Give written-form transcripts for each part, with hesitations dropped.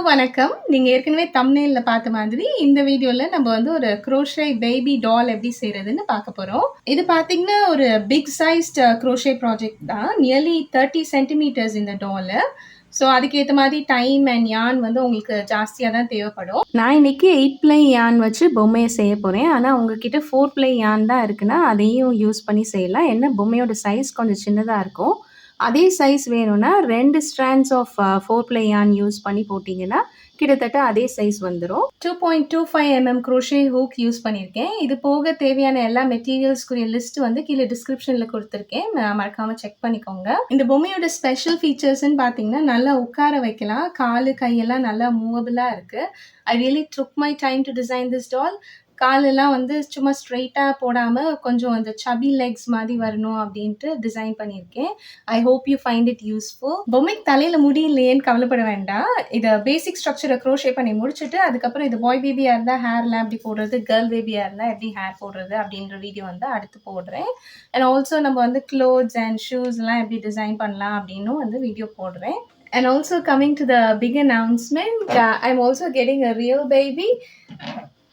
வணக்கம். நீங்க ஏற்கனவே தம்ப்நெயில்ல பார்த்த மாதிரி இந்த வீடியோல நம்ம வந்து ஒரு crochet பேபி டால் எப்படி செய்றதுன்னு பார்க்க போறோம். இது பார்த்தீங்கன்னா ஒரு பிக் சைஸ்ட் crochet ப்ராஜெக்ட் தான். நியர்லி 30 சென்டிமீட்டர்ஸ் இந்த டாலு. ஸோ அதுக்கேத்த மாதிரி டைம் அண்ட் யான் வந்து உங்களுக்கு ஜாஸ்தியா தான் தேவைப்படும். நான் இன்னைக்கு 8 ப்ளை யான் வச்சு பொம்மைய செய்ய போறேன். ஆனா உங்ககிட்ட 4 ப்ளை யான் தான் இருக்குன்னா, அதையும் யூஸ் பண்ணி செய்யலாம். என்ன பொம்மையோட சைஸ் கொஞ்சம் சின்னதா இருக்கும். அதே சைஸ் வேணும்னா 2 ஸ்ட்ராண்ட்ஸ் ஆஃப் 4 ப்ளை யான் யூஸ் பண்ணி போட்டிங்கன்னா கிட்டத்தட்ட அதே சைஸ் வந்துடும். 2.25 mm crochet hook யூஸ் பண்ணியிருக்கேன். இது போக தேவையான எல்லா மெட்டீரியல்ஸ்க்குரிய லிஸ்ட் வந்து கீழே டிஸ்கிரிப்ஷனில் கொடுத்துருக்கேன். மறக்காமல் செக் பண்ணிக்கோங்க. இந்த பொம்மையோட ஸ்பெஷல் ஃபீச்சர்ஸ்ன்னு பார்த்தீங்கன்னா நல்லா உட்கார வைக்கலாம். காலு கையெல்லாம் நல்லா மூவபிளாக இருக்குது. I really took my time to design this doll. காலெல்லாம் வந்து சும்மா ஸ்ட்ரெயிட்டாக போடாமல் கொஞ்சம் அந்த சபி லெக்ஸ் மாதிரி வரணும் அப்படின்ட்டு டிசைன் பண்ணியிருக்கேன். I hope you find it useful. பொம்மைக்கு தலையில் முடி இல்லையேன்னு கவலைப்பட வேண்டாம். இதை பேசிக் ஸ்ட்ரக்சரை க்ரோஷே பண்ணி முடிச்சுட்டு அதுக்கப்புறம் இது பாய் பேபியாக இருந்தால் ஹேர்லாம் எப்படி போடுறது, கேர்ள் பேபியாக இருந்தால் எப்படி ஹேர் போடுறது அப்படின்ற வீடியோ வந்து அடுத்து போடுறேன். அண்ட் ஆல்சோ நம்ம வந்து க்ளோத்ஸ் அண்ட் ஷூஸ்லாம் எப்படி டிசைன் பண்ணலாம் அப்படின்னும் வந்து வீடியோ போடுறேன். And also coming to the big announcement, I'm also getting a real baby.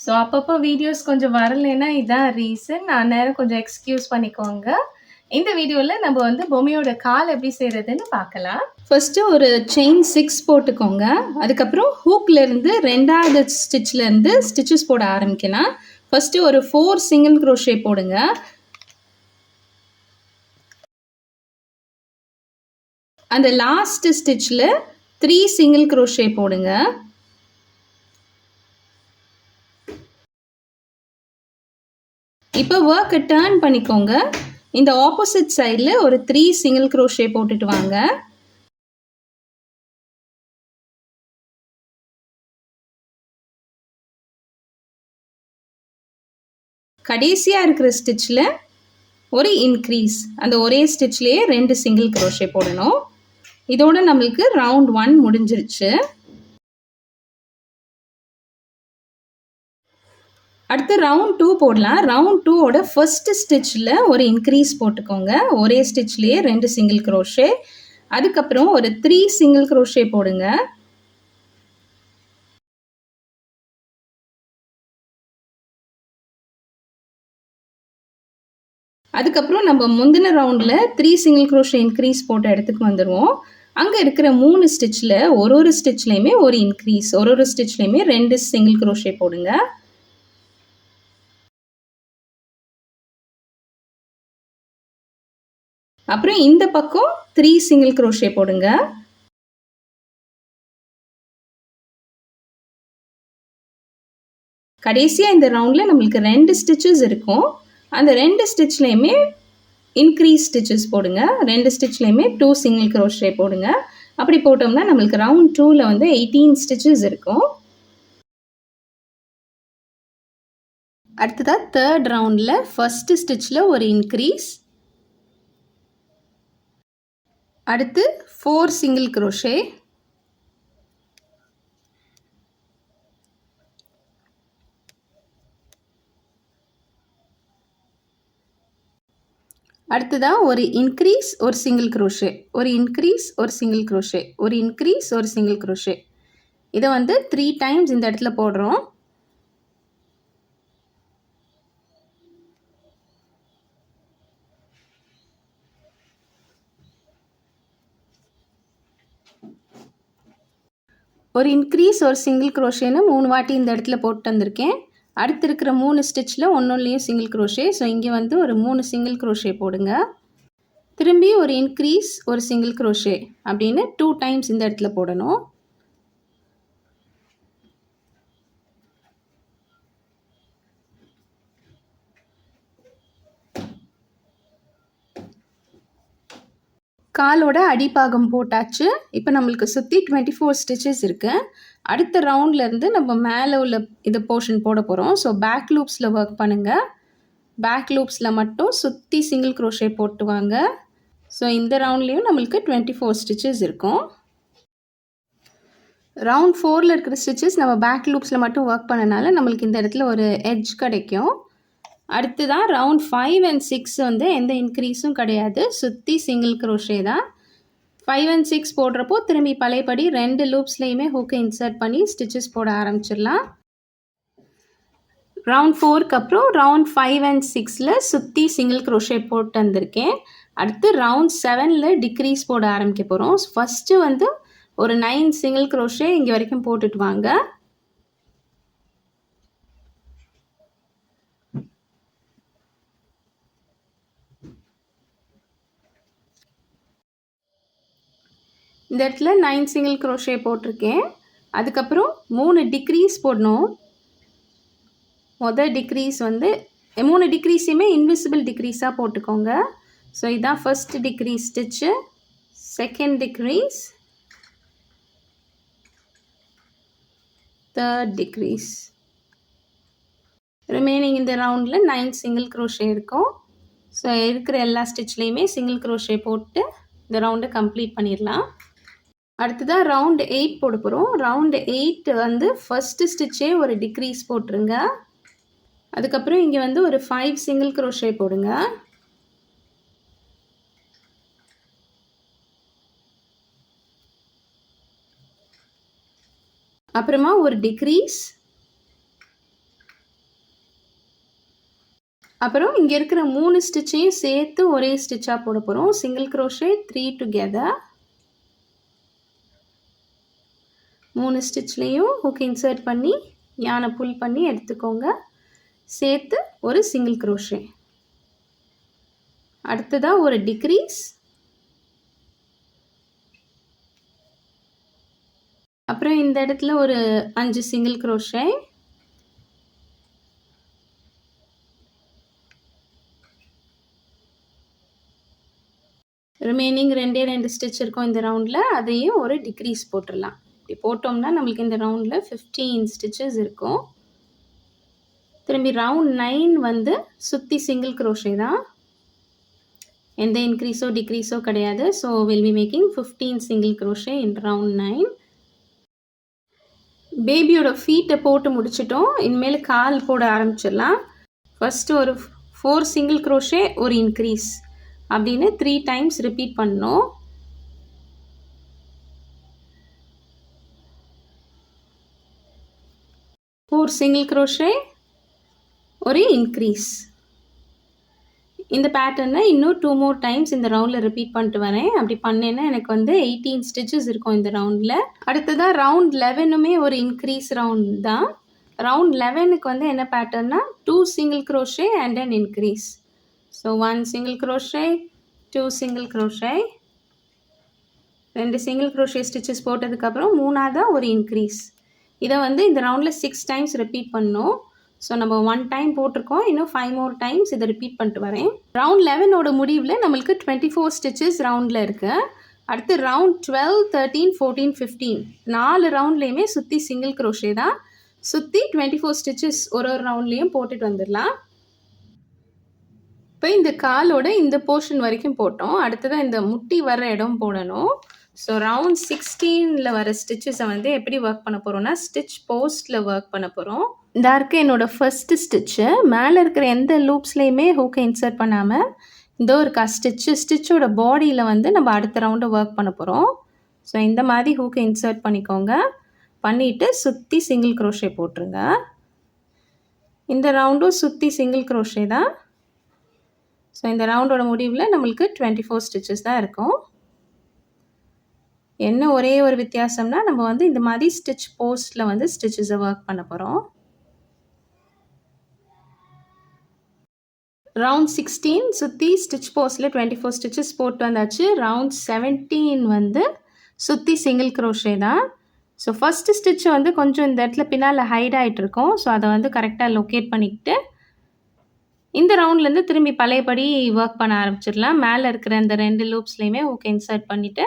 So அப்பப்போ வீடியோஸ் கொஞ்சம் வரலைன்னா இதான் ரீசன். நான் நேரம் கொஞ்சம் எக்ஸ்கியூஸ் பண்ணிக்கோங்க. இந்த வீடியோவில் நம்ம வந்து பொம்மையோட கால் எப்படி செய்கிறதுன்னு பார்க்கலாம். ஃபர்ஸ்ட்டு ஒரு செயின் 6 போட்டுக்கோங்க. அதுக்கப்புறம் ஹூக்லேருந்து 2வது ஸ்டிச்லேருந்து ஸ்டிச்சஸ் போட ஆரம்பிக்கலாம். ஃபர்ஸ்ட்டு ஒரு 4 சிங்கிள் க்ரோஷே போடுங்க. அந்த லாஸ்ட் ஸ்டிச்சில் 3 சிங்கிள் க்ரோஷே போடுங்க. இப்போ ஒர்க்கை டர்ன் பண்ணிக்கோங்க. இந்த ஆப்போசிட் சைடில் ஒரு 3 சிங்கிள் க்ரோஷே போட்டுட்டு வாங்க. கடைசியாக இருக்கிற ஸ்டிச்சில் ஒரு இன்க்ரீஸ், அந்த ஒரே ஸ்டிச்லேயே 2 சிங்கிள் க்ரோஷே போடணும். இதோட நம்மளுக்கு ரவுண்ட் 1 முடிஞ்சிருச்சு. அடுத்து ரவுண்ட் 2 போடலாம். ரவுண்ட் 2ஓட ஃபர்ஸ்ட் ஸ்டிச்சில் ஒரு இன்க்ரீஸ் போட்டுக்கோங்க. ஒரே ஸ்டிச்லேயே 2 சிங்கிள் க்ரோஷே. அதுக்கப்புறம் ஒரு 3 சிங்கிள் க்ரோஷே போடுங்க. அதுக்கப்புறம் நம்ம முந்தின ரவுண்டில் 3 சிங்கிள் க்ரோஷே இன்க்ரீஸ் போட்ட இடத்துக்கு வந்துடுவோம். அங்கே இருக்கிற 3 ஸ்டிச்சில் ஒரு ஸ்டிச்லேயுமே ஒரு இன்க்ரீஸ், ஒரு ஸ்டிச்லேயுமே 2 சிங்கிள் க்ரோஷே போடுங்க. அப்புறம் இந்த பக்கம் 3 சிங்கிள் க்ரோஷே போடுங்க. கடைசியாக இந்த ரவுண்டில் நம்மளுக்கு 2 ஸ்டிச்சஸ் இருக்கும். அந்த 2 ஸ்டிச்லேயுமே இன்க்ரீஸ் ஸ்டிச்சஸ் போடுங்க. 2 ஸ்டிச்லேயுமே 2 சிங்கிள் க்ரோஷே போடுங்க. அப்படி போட்டோம்னா நம்மளுக்கு ரவுண்ட் 2ல் வந்து 18 ஸ்டிச்சஸ் இருக்கும். அடுத்ததாக 3rd ரவுண்டில் ஃபர்ஸ்ட் ஸ்டிச்சில் ஒரு இன்க்ரீஸ், அடுத்து 4 சிங்கிள் க்ரோஷே, அடுத்ததாக ஒரு இன்க்ரீஸ், ஒரு சிங்கிள் க்ரோஷே, ஒரு இன்க்ரீஸ், ஒரு சிங்கிள் க்ரோஷே, ஒரு இன்க்ரீஸ், ஒரு சிங்கிள் க்ரோஷே. இதை வந்து 3 டைம்ஸ் இந்த இடத்துல போடுறோம். ஒரு இன்க்ரீஸ், ஒரு சிங்கிள் க்ரோஷேன்னு 3 வாட்டி இந்த இடத்துல போட்டு வந்திருக்கேன். அடுத்து இருக்கிற 3 ஸ்டிச்சில் ஒன்றுலேயும் சிங்கிள் க்ரோஷே. ஸோ இங்கே வந்து ஒரு 3 சிங்கிள் க்ரோஷே போடுங்க. திரும்பி ஒரு இன்க்ரீஸ், ஒரு சிங்கிள் க்ரோஷே அப்படின்னு 2 டைம்ஸ் இந்த இடத்துல போடணும். காலோட அடிப்பாகம் போட்டாச்சு. இப்போ நம்மளுக்கு சுற்றி 24 ஸ்டிச்சஸ் இருக்குது. அடுத்த ரவுண்ட்லேருந்து நம்ம மேலே உள்ள இது போர்ஷன் போட போகிறோம். ஸோ பேக் லூப்ஸில் ஒர்க் பண்ணுங்கள். பேக் லூப்ஸில் மட்டும் சுற்றி சிங்கிள் க்ரோஷே போட்டு வாங்க. ஸோ இந்த ரவுண்ட்லேயும் நம்மளுக்கு 24 ஸ்டிச்சஸ் இருக்கும். ரவுண்ட் 4ல் இருக்கிற ஸ்டிச்சஸ் நம்ம பேக் லூப்ஸில் மட்டும் ஒர்க் பண்ணனால நம்மளுக்கு இந்த இடத்துல ஒரு எட்ஜ் கிடைக்கும். அடுத்து தான் ரவுண்ட் 5 and 6 வந்து எந்த இன்க்ரீஸும் கிடையாது, சுற்றி சிங்கிள் க்ரோஷே தான். 5 and 6 போடுறப்போ திரும்பி பழையபடி 2 லூப்ஸ்லையுமே ஹூக்கை இன்சர்ட் பண்ணி ஸ்டிச்சஸ் போட ஆரம்பிச்சிடலாம். ரவுண்ட் 4க்கு அப்புறம் ரவுண்ட் 5 and 6ல சுற்றி சிங்கிள் க்ரோஷே போட்டு வந்திருக்கேன். அடுத்து ரவுண்ட் 7ல டிக்ரீஸ் போட ஆரம்பிக்க போகிறோம். ஃபஸ்ட்டு வந்து ஒரு 9 சிங்கிள் க்ரோஷே இங்கே வரைக்கும் போட்டுட்டு வாங்க. இந்த இடத்துல 9 சிங்கிள் க்ரோஷே போட்டிருக்கேன். அதுக்கப்புறம் 3 டிக்ரீஸ் போடணும். மொதல் டிக்ரீஸ் வந்து 3 டிக்ரீஸையுமே இன்விசிபிள் டிக்ரீஸாக போட்டுக்கோங்க. ஸோ இதுதான் first decrease stitch, second decrease, third decrease. Remaining இந்த ரவுண்டில் 9 சிங்கிள் க்ரோஷே இருக்கும். ஸோ இருக்கிற எல்லா ஸ்டிச்லேயுமே சிங்கிள் க்ரோஷே போட்டு இந்த ரவுண்டை கம்ப்ளீட் பண்ணிடலாம். அடுத்ததாக ரவுண்ட் 8 போட போகிறோம். ரவுண்ட் 8 வந்து ஃபஸ்ட்டு ஸ்டிச்சே ஒரு டிக்ரீஸ் போட்டுருங்க. அதுக்கப்புறம் இங்கே வந்து ஒரு 5 சிங்கிள் க்ரோஷே போடுங்க. அப்புறமா ஒரு டிக்ரீஸ், அப்புறம் இங்கே இருக்கிற 3 ஸ்டிச்சையும் சேர்த்து ஒரே ஸ்டிச்சாக போட போகிறோம். Single crochet 3 together. 3 ஸ்டிச்லேயும் ஹூக் இன்சர்ட் பண்ணி யானை புல் பண்ணி எடுத்துக்கோங்க. சேர்த்து ஒரு சிங்கிள் க்ரோஷே. அடுத்ததாக ஒரு டிக்ரீஸ், அப்புறம் இந்த இடத்துல ஒரு 5 சிங்கிள் க்ரோஷே. ரிமைனிங் 2 ஸ்டிச் இருக்கும் இந்த ரவுண்டில், அதையும் ஒரு டிக்ரீஸ் போட்டுடலாம். இப்படி போட்டோம்னா நம்மளுக்கு இந்த ரவுண்டில் 15 ஸ்டிச்சஸ் இருக்கும். திரும்பி ரவுண்ட் 9 வந்து சுற்றி சிங்கிள் க்ரோஷே தான், எந்த இன்க்ரீஸோ டிக்ரீஸோ கிடையாது. So will be making 15 single crochet in round 9. பேபியோட ஃபீட்டை போட்டு முடிச்சிட்டோம். இனிமேல் கால் போட ஆரம்பிச்சிடலாம். ஃபஸ்ட்டு ஒரு 4 சிங்கிள் க்ரோஷே ஒரு இன்க்ரீஸ் அப்படின்னு 3 டைம்ஸ் ரிப்பீட் பண்ணணும். ஒரு சிங்கிள் க்ரோஷே ஒரு இன்க்ரீஸ். இந்த பேட்டர்னை இன்னும் 2 more டைம்ஸ் இந்த ரவுண்டில் ரிப்பீட் பண்ணிட்டு வரேன். அப்படி பண்ணேன்னா எனக்கு வந்து 18 ஸ்டிச்சஸ் இருக்கும் இந்த ரவுண்டில். அடுத்ததாக ரவுண்ட் 11மே ஒரு இன்க்ரீஸ் ரவுண்ட் தான். ரவுண்ட் 11க்கு வந்து என்ன பேட்டர்னா 2 single crochet and an increase. So 1 single crochet, 2 single crochet, 2 single crochet stitches போட்டதுக்கப்புறம் 3ஆவதாக ஒரு இன்க்ரீஸ். இதை வந்து இந்த ரவுண்டில் 6 டைம்ஸ் ரிப்பீட் பண்ணணும். ஸோ நம்ம 1 டைம் போட்டிருக்கோம், இன்னும் 5 more டைம்ஸ் இதை ரிப்பீட் பண்ணிட்டு வரேன். ரவுண்ட் 11ஓட முடிவில் நம்மளுக்கு 24 ஸ்டிச்சஸ் ரவுண்டில் இருக்குது. அடுத்து ரவுண்ட் 12, 13, 14, 15 4 ரவுண்ட்லேயுமே சுற்றி சிங்கிள் க்ரோஷே தான். சுற்றி 24 ஸ்டிச்சஸ் ஒரு ரவுண்ட்லேயும் போட்டுட்டு வந்துடலாம். இப்போ இந்த காலோட இந்த போர்ஷன் வரைக்கும் போட்டோம். அடுத்ததாக இந்த முட்டி வர இடம் போடணும். ஸோ ரவுண்ட் 16ல் வர ஸ்டிச்சஸை வந்து எப்படி ஒர்க் பண்ண போகிறோம்னா ஸ்டிச் போஸ்ட்டில் ஒர்க் பண்ண போகிறோம். இந்த இருக்க என்னோடய ஃபஸ்ட்டு ஸ்டிச்சு மேலே இருக்கிற எந்த லூப்ஸ்லேயுமே ஹூக்கை இன்சர்ட் பண்ணாமல் இந்த ஒரு ஸ்டிச்சோட பாடியில் வந்து நம்ம அடுத்த ரவுண்டை ஒர்க் பண்ண போகிறோம். ஸோ இந்த மாதிரி ஹூக்கை இன்சர்ட் பண்ணிக்கோங்க. பண்ணிவிட்டு சுற்றி சிங்கிள் க்ரோஷே போட்டுருங்க. இந்த ரவுண்டும் சுற்றி சிங்கிள் க்ரோஷே தான். ஸோ இந்த ரவுண்டோட முடிவில் நம்மளுக்கு 24 ஸ்டிச்சஸ் தான் இருக்கும். என்ன ஒரே ஒரு வித்தியாசம்னா நம்ம வந்து இந்த மாதிரி ஸ்டிச் போஸ்ட்டில் வந்து ஸ்டிச்சஸை ஒர்க் பண்ண போகிறோம். ரவுண்ட் 16 சுற்றி ஸ்டிச் போஸ்ட்டில் 24 ஸ்டிச்சஸ் போட்டு வந்தாச்சு. ரவுண்ட் 17 வந்து சுற்றி சிங்கிள் க்ரோஷே தான். ஸோ ஃபஸ்ட்டு ஸ்டிச் வந்து கொஞ்சம் இந்த இடத்துல பின்னால் ஹைட் ஆகிட்டு இருக்கும். ஸோ அதை வந்து கரெக்டாக லொக்கேட் பண்ணிக்கிட்டு இந்த ரவுண்ட்லேருந்து திரும்பி பழையபடி ஒர்க் பண்ண ஆரம்பிச்சிடலாம். மேலே இருக்கிற இந்த 2 லூப்ஸ்லேயுமே ஓகே இன்சர்ட் பண்ணிவிட்டு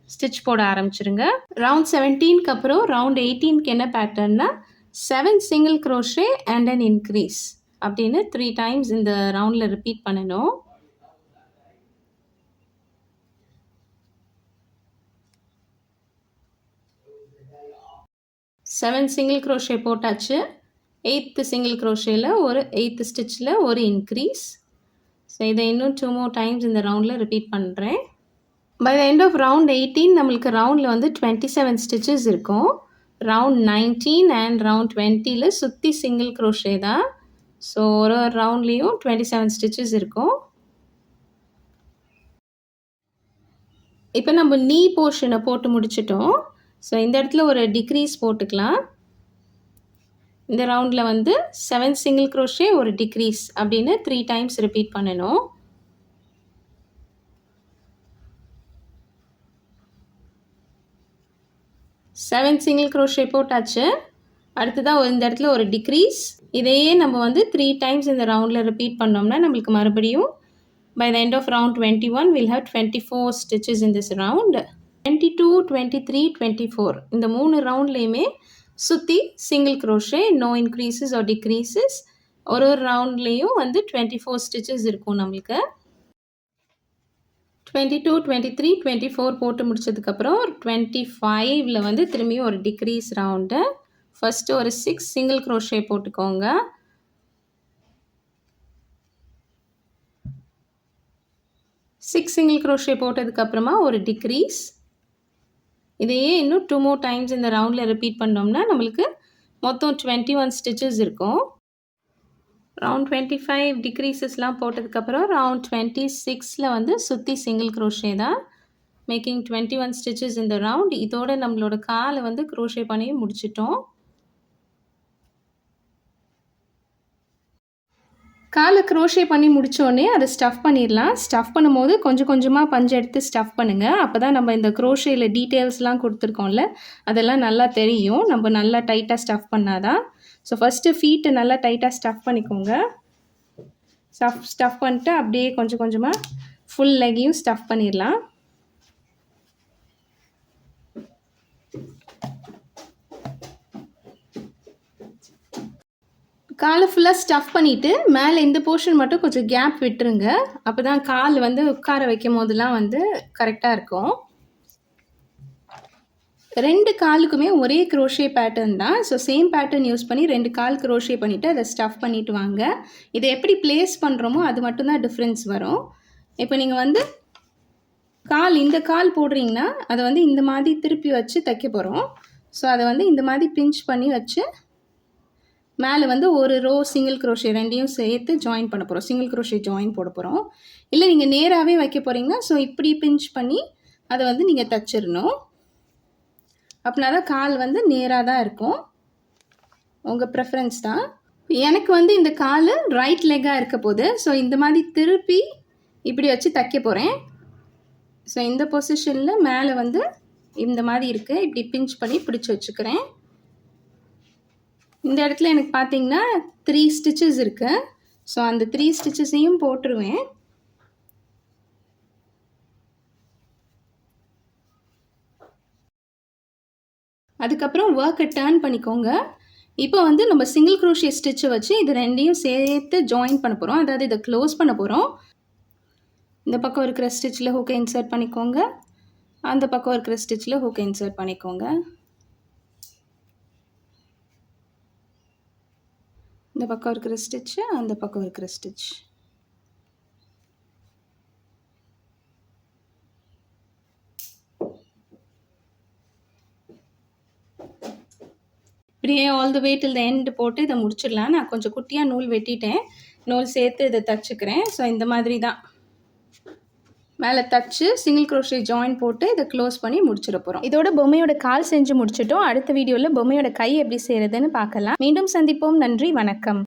ஸ்டிச் போட ஆரம்பிச்சிருங்க. ரவுண்ட் 17க்கு அப்புறம் ரவுண்ட் 18க்கு என்ன பேட்டர்ன்னா 7 single crochet and an increase அப்படின்னு 3 டைம்ஸ் இந்த ரவுண்டில் ரிப்பீட் பண்ணணும். செவன் சிங்கிள் க்ரோஷே போட்டாச்சு. 8th சிங்கிள் க்ரோஷேயில் ஒரு 8th ஸ்டிச்சில் ஒரு இன்க்ரீஸ். ஸோ இதை இன்னும் 2 more டைம்ஸ் இந்த ரவுண்டில் ரிப்பீட் பண்ணுறேன். By the end of round 18 நம்மளுக்கு ரவுண்டில் வந்து 27 ஸ்டிச்சஸ் இருக்கும். ரவுண்ட் 19 அண்ட் ரவுண்ட் 20ல சுற்றி சிங்கிள் க்ரோஷே தான். ஸோ ஒரு ஒரு ரவுண்ட்லேயும் 27 ஸ்டிச்சஸ் இருக்கும். இப்போ நம்ம நீ போர்ஷனை போட்டு முடிச்சிட்டோம். ஸோ இந்த இடத்துல ஒரு டிக்ரீஸ் போட்டுக்கலாம். இந்த ரவுண்டில் வந்து 7 சிங்கிள் க்ரோஷே ஒரு டிக்ரீஸ் அப்படின்னு 3 டைம்ஸ் ரிப்பீட் பண்ணணும். செவன் சிங்கிள் க்ரோஷே போட்டாச்சு. அடுத்ததாக இந்த இடத்துல ஒரு டிக்ரீஸ். இதையே நம்ம வந்து 3 டைம்ஸ் இந்த ரவுண்டில் ரிப்பீட் பண்ணோம்னா நம்மளுக்கு மறுபடியும் by the end of round 21 we'll have 24 stitches in this round. 22, 23, 24 இந்த 3 ரவுண்ட்லேயுமே சுற்றி single crochet, no increases or decreases. ஒரு ஒரு ரவுண்ட்லேயும் வந்து 24 ஸ்டிச்சஸ் இருக்கும் நம்மளுக்கு. 22, 23, 24 போட்டு முடிச்சதுக்கப்புறம் 25ல் வந்து திரும்பியும் ஒரு டிக்ரீஸ் ரவுண்டு. ஃபஸ்ட்டு ஒரு 6 சிங்கிள் க்ரோஷே போட்டுக்கோங்க. சிக்ஸ் சிங்கிள் க்ரோஷே போட்டதுக்கப்புறமா ஒரு டிக்ரீஸ். இதையே இன்னும் 2 more டைம்ஸ் இந்த ரவுண்டில் ரிப்பீட் பண்ணோம்னா நம்மளுக்கு மொத்தம் 21 ஸ்டிச்சஸ் இருக்கும். ரவுண்ட் 25 டிக்ரீசஸ்லாம் போட்டதுக்கப்புறம் ரவுண்ட் 26ல் வந்து சுற்றி சிங்கிள் க்ரோஷே தான். மேக்கிங் 21 ஸ்டிச்சஸ் இந்த ரவுண்ட். இதோட நம்மளோட காலை வந்து க்ரோஷே பண்ணி முடிச்சிட்டோம். காலை க்ரோஷே பண்ணி முடித்தோடனே அதை ஸ்டஃப் பண்ணிடலாம். ஸ்டஃப் பண்ணும்போது கொஞ்சம் கொஞ்சமாக பஞ்சு எடுத்து ஸ்டஃப் பண்ணுங்கள். அப்போ தான் நம்ம இந்த க்ரோஷேயில் டீட்டெயில்ஸ்லாம் கொடுத்துருக்கோம்ல அதெல்லாம் நல்லா தெரியும். நம்ம நல்லா டைட்டாக ஸ்டஃப் பண்ணாதான். ஸோ ஃபஸ்ட்டு ஃபீட்டை நல்லா டைட்டாக ஸ்டஃப் பண்ணிக்கோங்க. ஸ்டஃப் பண்ணிட்டு அப்படியே கொஞ்சம் கொஞ்சமாக ஃபுல் லெக்கையும் ஸ்டஃப் பண்ணிடலாம். காலை ஃபுல்லாக ஸ்டஃப் பண்ணிவிட்டு மேலே இந்த போர்ஷன் மட்டும் கொஞ்சம் கேப் விட்டுருங்க. அப்போ தான் கால் வந்து உட்கார வைக்கும் போதெல்லாம் வந்து கரெக்டாக இருக்கும். 2 காலுக்குமே ஒரே க்ரோஷே பேட்டர்ன் தான். ஸோ சேம் பேட்டர்ன் யூஸ் பண்ணி 2 கால் க்ரோஷே பண்ணிவிட்டு அதை ஸ்டஃப் பண்ணிவிட்டு வாங்க. இதை எப்படி ப்ளேஸ் பண்ணுறோமோ அது மட்டும்தான் டிஃப்ரென்ஸ் வரும். இப்போ நீங்கள் வந்து இந்த கால் போடுறீங்கன்னா அதை வந்து இந்த மாதிரி திருப்பி வச்சு தைக்க போகிறோம். ஸோ அதை வந்து இந்த மாதிரி பிஞ்ச் பண்ணி வச்சு மேலே வந்து ஒரு ரோ சிங்கிள் க்ரோஷே ரெண்டையும் சேர்த்து ஜாயின் பண்ண போகிறோம். சிங்கிள் க்ரோஷே ஜாயின் போட போகிறோம். இல்லை நீங்கள் நேராகவே வைக்க போகிறீங்கன்னா ஸோ இப்படி பிஞ்ச் பண்ணி அதை வந்து நீங்கள் தைச்சிடணும். அப்படின்னா தான் கால் வந்து நேராக தான் இருக்கும். உங்கள் ப்ரெஃபரன்ஸ் தான். எனக்கு வந்து இந்த கால் ரைட் லெக்காக இருக்க போது ஸோ இந்த மாதிரி திருப்பி இப்படி வச்சு தைக்க போகிறேன். ஸோ இந்த பொசிஷனில் மேலே வந்து இந்த மாதிரி இருக்குது. இப்படி பிஞ்ச் பண்ணி பிடிச்சி வச்சுக்கிறேன். இந்த இடத்துல எனக்கு பார்த்தீங்கன்னா 3 ஸ்டிச்சஸ் இருக்குது. ஸோ அந்த 3 ஸ்டிச்சஸையும் போட்டுருவேன். அதுக்கப்புறம் ஒர்க்கை டர்ன் பண்ணிக்கோங்க. இப்போ வந்து நம்ம சிங்கிள் க்ரோஷே ஸ்டிச்சை வச்சு இது ரெண்டையும் சேர்த்து ஜாயின் பண்ண போகிறோம். அதாவது இதை க்ளோஸ் பண்ண போகிறோம். இந்த பக்கம் இருக்கிற ஸ்டிச்சில் ஹூக்கை இன்சர்ட் பண்ணிக்கோங்க. அந்த பக்கம் இருக்கிற ஸ்டிச்சில் ஹூக்கை இன்சர்ட் பண்ணிக்கோங்க. இந்த பக்கம் இருக்கிற ஸ்டிச்சு, அந்த பக்கம் இருக்கிற ஸ்டிச். இப்படியே all the way till the end போட்டு இதை முடிச்சிடலாம். நான் கொஞ்சம் குட்டியாக நூல் வெட்டிட்டேன். நூல் சேர்த்து இதை தச்சுக்கிறேன். ஸோ இந்த மாதிரி தான் மேலே தச்சு சிங்கிள் க்ரோஷே ஜாயின் போட்டு இதை க்ளோஸ் பண்ணி முடிச்சிட போகிறோம். இதோட பொம்மையோட கால் செஞ்சு முடிச்சிட்டோம். அடுத்த வீடியோவில் பொம்மையோட கை எப்படி செய்கிறதுன்னு பார்க்கலாம். மீண்டும் சந்திப்போம். நன்றி, வணக்கம்.